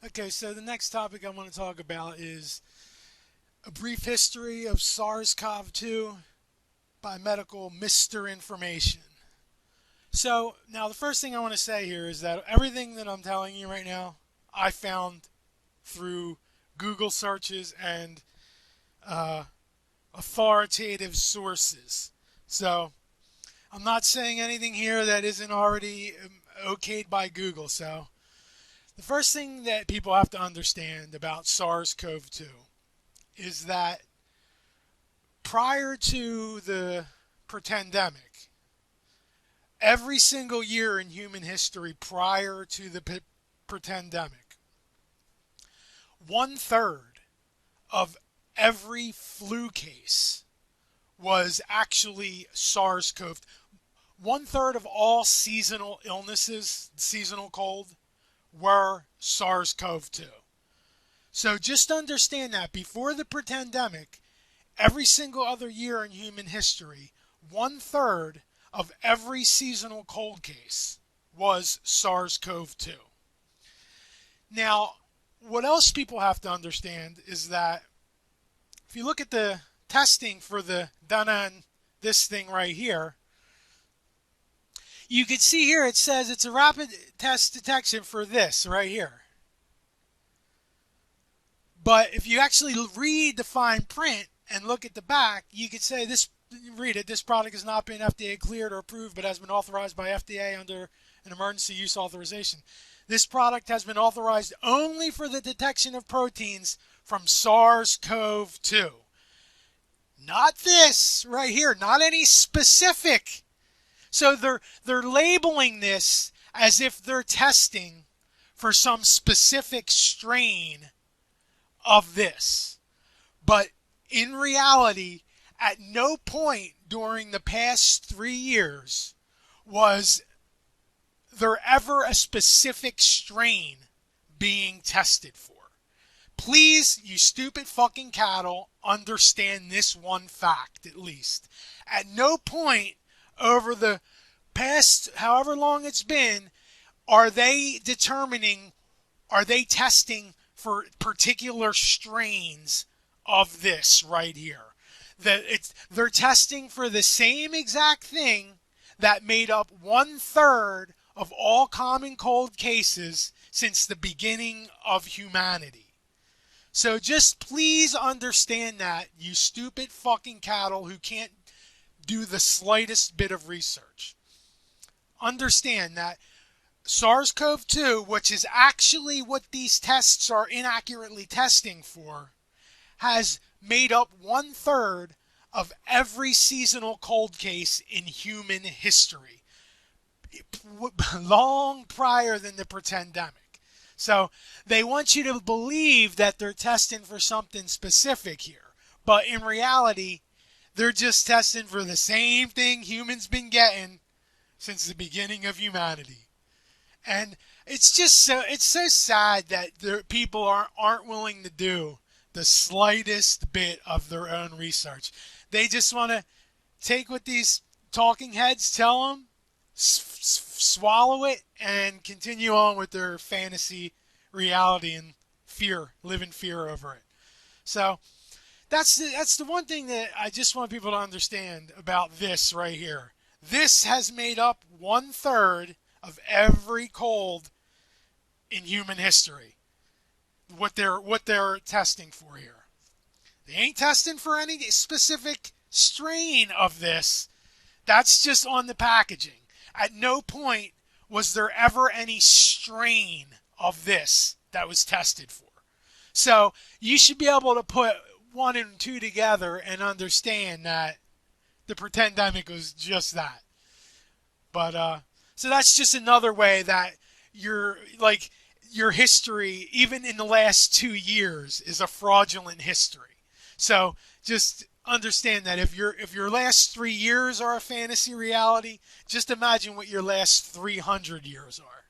Okay, so the next topic I want to talk about is a brief history of SARS-CoV-2 by medical misinformation. So now the first thing I want to say here is that everything that I'm telling you right now, I found through Google searches and uh, authoritative sources. So I'm not saying anything here that isn't already okayed by Google. So the first thing that people have to understand about SARS-CoV-2 is that prior to the Pretendemic, every single year in human history prior to the Pretendemic, 1/3 of every flu case was actually SARS-CoV. 1/3 of all seasonal illnesses, seasonal cold, were SARS-CoV-2. So just understand that before the Pretendemic, every single other year in human history, 1/3 of every seasonal cold case was SARS-CoV-2. Now, what else people have to understand is that if you look at the testing for the done on this thing right here, you can see here it says it's a rapid test detection for this right here. But if you actually read the fine print and look at the back, you could say this, read it, this product has not been FDA cleared or approved but has been authorized by FDA under an emergency use authorization. This product has been authorized only for the detection of proteins from SARS-CoV-2. Not this right here, not any specific. So they're labeling this as if they're testing for some specific strain of this. But in reality, at no point during the past 3 years was there ever a specific strain being tested for. Please, you stupid fucking cattle, understand this one fact at least. At no point over the past however long it's been are they determining, are they testing for particular strains of this right here. They're testing for the same exact thing that made up 1/3 of all common cold cases since the beginning of humanity. So just please understand that, you stupid fucking cattle who can't do the slightest bit of research. Understand that SARS-CoV-2, which is actually what these tests are inaccurately testing for, has made up 1/3 of every seasonal cold case in human history, long prior than the Pretendemic. So they want you to believe that they're testing for something specific here, but in reality, they're just testing for the same thing humans been getting since the beginning of humanity. And it's so sad that people aren't willing to do the slightest bit of their own research. They just want to take what these talking heads tell them, swallow it, and continue on with their fantasy reality and live in fear over it. So that's the one thing that I just want people to understand about this right here. This has made up 1/3 of every cold in human history. What they're testing for here. They ain't testing for any specific strain of this. That's just on the packaging. At no point was there ever any strain of this that was tested for. So you should be able to put 1 and 2 together and understand that the Pretendemic was just that. But so that's just another way that your history, even in the last 2 years, is a fraudulent history. So just understand that if your last 3 years are a fantasy reality, just imagine what your last 300 years are.